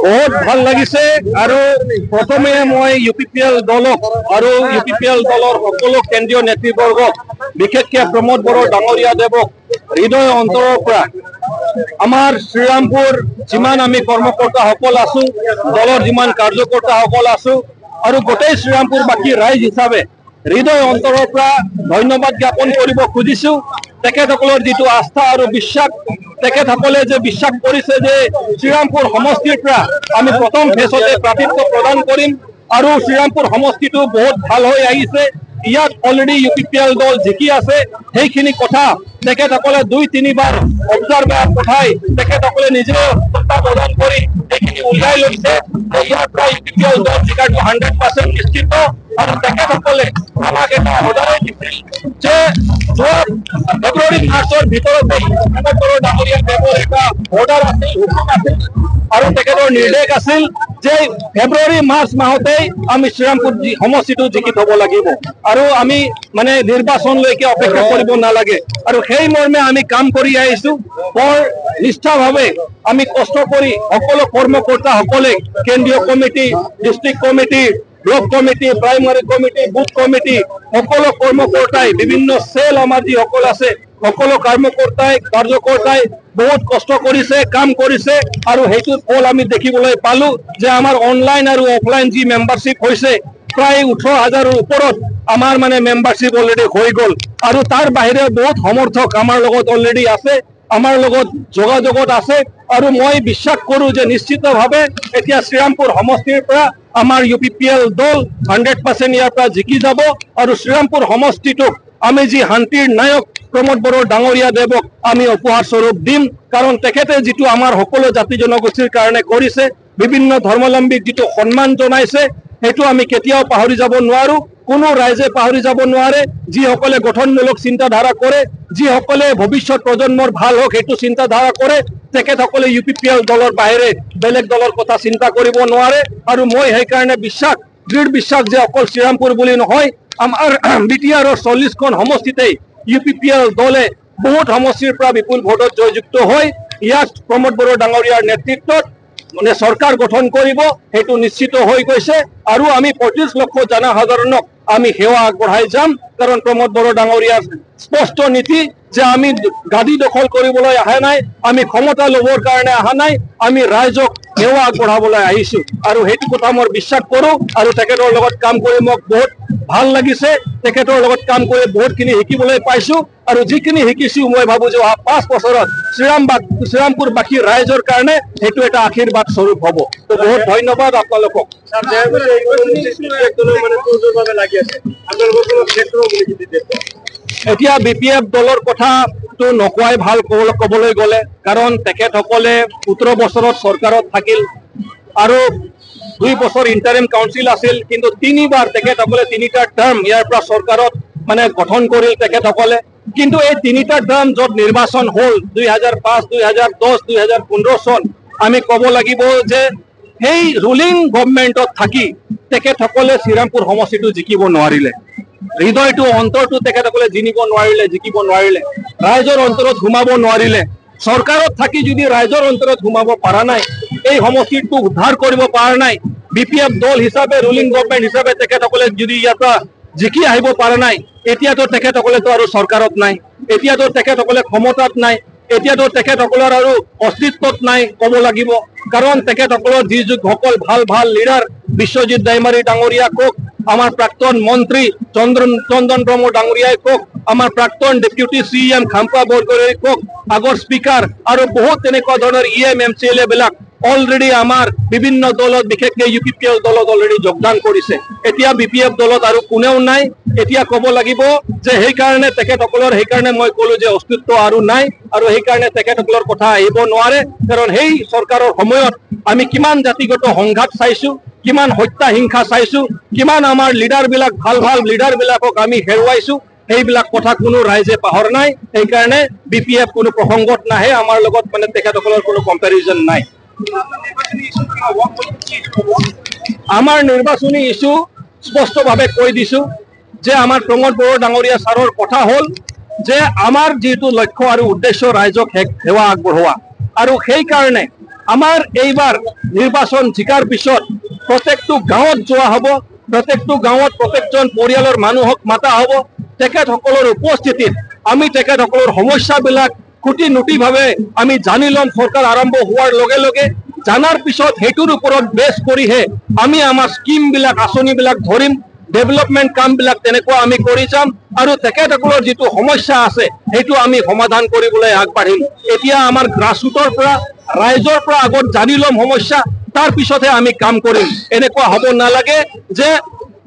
बहुत ভাল লাগিছে আৰু প্ৰথমে মই ইউপিপিএল দলক আৰু ইউপিপিএল দলৰ সকলো কেন্দ্ৰীয় নেতৃবৰ্গ বিশেষকৈ প্ৰমোদ বড়ো ডাঙৰীয়া দেৱক হৃদয় অন্তৰৰ পৰা আমাৰ শ্ৰীৰামপুৰ যিমান আমি কৰ্মকৰ্তা সকল আছো দলৰ যিমান কাৰ্যকৰ্তা সকল আছো আৰু গোটেই শ্ৰীৰামপুৰ বাকী ৰাইজ হিচাপে হৃদয় অন্তৰৰ পৰা ধন্যবাদ জ্ঞাপন কৰিব খুজিছো তেখেতসকলৰ যিটো আস্থা আৰু বিশ্বাস তেখেতসকলে যে বিশ্বাস কৰিছে যে শ্ৰীৰামপুৰ সমষ্টিৰ পৰা আমি প্ৰথম ফেজতে প্ৰাৰ্থিত্ব প্ৰদান কৰিম আৰু শ্ৰীৰামপুৰ সমষ্টিটো বহুত ভাল হৈ আহিছে ইয়াত অলৰেডি ইউপিপিএল দল জিকি আছে সেইখিনি কথা তেখেতসকলে 2-3 বাৰ অবজাৰ্ভাৰ পঠাই তেখেতসকলে নিজে প্ৰদান কৰি এইখিনি উলিয়াই লৈছে ইয়াৰ পৰা ইউপিপিএল দল জিকাটো 100% নিশ্চিত আৰু তেখেতসকলে আমাক এটা অৰ্ডাৰ দিছিল যে ফেব্ৰুৱাৰী মাৰ্চৰ ভিতৰতে ডাঙৰীয়া দেৱৰ এটা অৰ্ডাৰ আছিল হুকুম আছিল আৰু তেখেতৰ নিৰ্দেশ আছিল যে ফেব্ৰুৱাৰী মাৰ্চ মাহতেই আমি শ্ৰীৰামপুৰ সমষ্টিটো জিকি থব লাগিব আৰু আমি মানে নিৰ্বাচনলৈকে অপেক্ষা কৰিব নালাগে আৰু সেই মৰ্মে আমি কাম কৰি আহিছো বৰ নিষ্ঠাভাৱে আমি কষ্ট কৰি সকলো কৰ্মকৰ্তা সকলে কেন্দ্ৰীয় committee district committee block committee primary committee booth committee সকলো কৰ্মকৰ্তাই বিভিন্ন সেল আমাৰ যি সকল আছে সকলো কৰ্মকৰ্তাই কাৰ্যকৰ্তাই বহুত কষ্ট কৰিছে কাম কৰিছে আৰু হেতুৰ ফল আমি দেখিবলৈ পালো যে আমাৰ অনলাইন আৰু অফলাইন যি মেম্বাৰশ্বিপ হৈছে প্ৰায় 18,000ৰ ওপৰত আমাৰ মানে মেম্বাৰশ্বিপ অলৰেডি হৈ গল আৰু তাৰ বাহিৰে বহুত সমৰ্থক আমাৰ লগত অলৰেডি আছে আমাৰ লগত যোগাযোগত আছে আৰু মই বিশ্বাস কৰো যে নিশ্চিতভাৱে এতিয়া শ্ৰীৰামপুৰ সমষ্টিৰ পৰা আমাৰ ইউপিপিএল দল 100% ইয়াৰ পৰা জিকি যাব আৰু শ্ৰীৰামপুৰ সমষ্টিটোক আমি যি শান্তিৰ নায়ক প্ৰমোদ বড়ো ডাঙৰীয়া দেৱক আমি উপহাৰ স্বৰূপ দিম কাৰণ তেখেতে যিটো আমাৰ সকলো জাতি জনগোষ্ঠীৰ কাৰণে কৰিছে বিভিন্ন ধৰ্মাৱলম্বীক যিটো সন্মান জনাইছে সেইটো আমি কেতিয়াও পাহৰি যাব নোৱাৰো কোনো ৰাইজে পাহৰি যাব নোৱাৰে যিসকলে গঠনমূলক চিন্তাধাৰা কৰে যিসকলে ভৱিষ্যত প্ৰজন্মৰ ভাল হওক সেইটো চিন্তাধাৰা কৰে তেখেতসকলে ইউপিপিএল দলৰ বাহিৰে বেলেগ দলৰ কথা চিন্তা কৰিব নোৱাৰে আৰু মই সেইকাৰণে দৃঢ় বিশ্বাস যে অকল শ্ৰীৰামপুৰ বুলি নহয় আমাৰ বিটিআৰৰ 40খন সমষ্টিতেই ইউপিপিএল দলে বহুত সমষ্টিৰ পৰা বিপুল ভোটত জয়যুক্ত হৈ ইয়াত প্ৰমোদ বড়ো ডাঙৰীয়াৰ নেতৃত্বত মানে চৰকাৰ গঠন কৰিব সেইটো নিশ্চিত হৈ গৈছে আৰু আমি 25 লক্ষ জনসাধাৰণক আমি সেৱা আগবঢ়াই যাম কাৰণ প্ৰমোদ বড়ো ডাঙৰীয়াৰ স্পষ্ট নীতি যে আমি গাদী দখল কৰিবলৈ আহা নাই আমি ক্ষমতা লবৰ কাৰণে আহা নাই আমি ৰাইজক সেৱা আগবঢ়াবলৈ আহিছো আৰু সেইটো কথা মই বিশ্বাস কৰো আৰু তেখেতৰ লগত কাম কৰি মোক বহুত ভাল লাগিছে তেখেতৰ লগত কাম কৰি বহুতখিনি শিকিবলৈ পাইছো আৰু যিখিনি শিকিছো মই ভাবো যে 5 বছৰত শ্ৰীৰামপুৰ বাকী ৰাইজৰ কাৰণে সেইটো এটা আশীৰ্বাদ স্বৰূপ হ'ব তো বহুত ধন্যবাদ আপোনালোকক এতিয়া বিপিএফ দলৰ কথাটো নকোৱাই ভাল ক'বলৈ গ'লে কাৰণ তেখেতসকলে 17 বছৰত চৰকাৰত থাকিল আৰু 2 বছৰ ইন্টাৰিম কাউন্সিল আছিল কিন্তু 3 বাৰ তেখেতসকলে 3টা টাৰ্ম ইয়াৰ পৰা চৰকাৰত মানে গঠন কৰিল তেখেতসকলে কিন্তু এই তিনিটা টাৰ্ম য'ত নিৰ্বাচন হ'ল 2005, 2010, 2015 চন, আমি ক'ব লাগিব যে সেই ৰুলিং গভৰ্ণমেণ্টত থাকি তেখেতসকলে শ্ৰীৰামপুৰ সমষ্টিটো জিকিব নোৱাৰিলে। হৃদয়টো অন্তৰটো তেখেতসকলে জিকিব নোৱাৰিলে, ৰাইজৰ অন্তৰত সোমাব নোৱাৰিলে। চৰকাৰত থাকি যদি ৰাইজৰ অন্তৰত সোমাব পৰা নাই, এই সমষ্টিটো উদ্ধাৰ কৰিব পৰা নাই, BPF দল হিচাপে ৰুলিং গভৰ্ণমেণ্ট হিচাপে তেখেতসকলে যদি ইয়াৰ পৰা জিকি আহিব পৰা নাই, এতিয়াতো তেখেতসকলেতো আৰু চৰকাৰত নাই, এতিয়াতো তেখেতসকলে ক্ষমতাত নাই, এতিয়াতো তেখেতসকলৰ আৰু অস্তিত্বত নাই ক'ব লাগিব। কাৰণ তেখেতসকলৰ যি যুগসকল ভাল ভাল লিডাৰ, বিশ্বজিৎ দৈমাৰী ডাঙৰীয়া কওক, আমাৰ প্ৰাক্তন মন্ত্ৰী চন্দন ব্ৰহ্ম ডাঙৰীয়াই কওক, আমাৰ প্ৰাক্তন ডেপুটি CM খাম্পা বৰগোহাঁই কওক, আগৰ স্পিকাৰ আৰু বহুত তেনেকুৱা ধৰণৰ EM MCLA বিলাক অলৰেডি আমাৰ বিভিন্ন দলত, বিশেষকৈ UPPL দলত অলৰেডি যোগদান কৰিছে। এতিয়া BPF দলত আৰু কোনেও নাই। এতিয়া ক'ব লাগিব যে সেইকাৰণে তেখেতসকলৰ, সেইকাৰণে মই ক'লো যে অস্তিত্ব আৰু নাই, আৰু সেইকাৰণে তেখেতসকলৰ কথা আহিব নোৱাৰে। কাৰণ সেই চৰকাৰৰ সময়ত আমি কিমান জাতিগত সংঘাত চাইছো, কিমান হত্যা হিংসা চাইছো, কিমান আমাৰ লিডাৰবিলাক, ভাল ভাল লিডাৰবিলাকক আমি হেৰুৱাইছো, সেইবিলাক কথা কোনো ৰাইজে পাহৰা নাই। সেইকাৰণে BPF কোনো প্ৰসংগত নাহে, আমাৰ লগত মানে তেখেতসকলৰ কোনো কম্পেৰিজন নাই। আমাৰ নিৰ্বাচনী ইস্যু স্পষ্টভাৱে কৈ দিছো যে আমাৰ প্ৰমোদ বড়ো ডাঙৰীয়া ছাৰৰ কথা হ'ল যে আমাৰ যিটো লক্ষ্য আৰু উদ্দেশ্য ৰাইজক সেৱা আগবঢ়োৱা, আৰু সেইকাৰণে আমাৰ এইবাৰ নিৰ্বাচন জিকাৰ পিছত প্ৰত্যেকটো গাঁৱত যোৱা হ'ব, প্ৰত্যেকটো গাঁৱত প্ৰত্যেকজন পৰিয়ালৰ মানুহক মাতা হ'ব। তেখেতসকলৰ উপস্থিতিত আমি তেখেতসকলৰ সমস্যাবিলাক খুটি নুটিভাৱে আমি জানি ল'ম। চৰকাৰ আৰম্ভ হোৱাৰ লগে লগে জানাৰ পিছত সেইটোৰ ওপৰত বেছ কৰিহে আমি আমাৰ স্কিমবিলাক, আঁচনিবিলাক ধৰিম, ডেভেলপমেণ্ট কামবিলাক তেনেকুৱা আমি কৰি যাম, আৰু তেখেতসকলৰ যিটো সমস্যা আছে সেইটো আমি সমাধান কৰিবলৈ আগবাঢ়িম। এতিয়া আমাৰ গ্ৰাছৰুটৰ পৰা, ৰাইজৰ পৰা আগত জানি ল'ম সমস্যা, তাৰ পিছতহে আমি কাম কৰিম। এনেকুৱা হ'ব নালাগে যে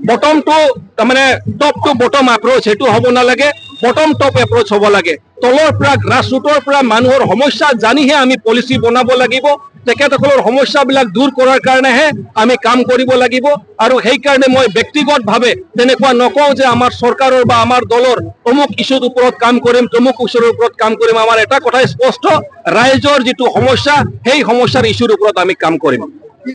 বটম টু, তাৰমানে টপ টু বটম এপ্ৰ'চ, সেইটো হ'ব নালাগে, বটম টপ এপ্ৰ'চ হ'ব লাগে। তলৰ পৰা, গ্ৰাছৰুটৰ পৰা মানুহৰ সমস্যা জানিহে আমি পলিচি বনাব লাগিব। তেখেতসকলৰ সমস্যাবিলাক দূৰ কৰাৰ কাৰণেহে আমি কাম কৰিব লাগিব। আৰু সেইকাৰণে মই ব্যক্তিগতভাৱে তেনেকুৱা নকওঁ যে আমাৰ চৰকাৰৰ বা আমাৰ দলৰ অমুক ইস্যুৰ ওপৰত কাম কৰিম, তমুক ইস্যুৰ ওপৰত কাম কৰিম। আমাৰ এটা কথাই স্পষ্ট, ৰাইজৰ যিটো সমস্যা, সেই সমস্যাৰ ইস্যুৰ ওপৰত আমি কাম কৰিম।